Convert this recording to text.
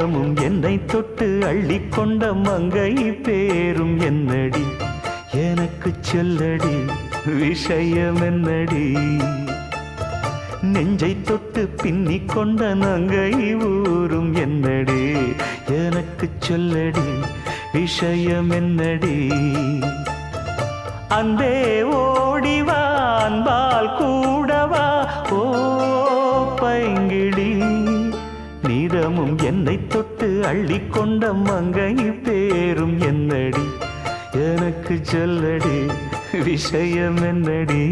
நிதமும் என்னை தொட்டு அள்ளிக்கொண்ட மங்கை பேரும் என்னடி எனக்கு சொல்லடி விஷயம் என்னடி நெஞ்சை தொட்டு பின்னிக் கொண்ட நங்கை ஊரும் என்னடி எனக்கு சொல்லடி விஷயம் என்னடி அன்பே ஓடிவா அன்பால் கூடவா ஓ பைங்கிளி நிதமும் என்னை தொட்டு அள்ளிக்கொண்ட மங்கை பேரும் என்னடி எனக்கு சொல்லடி விஷயம் என்னடி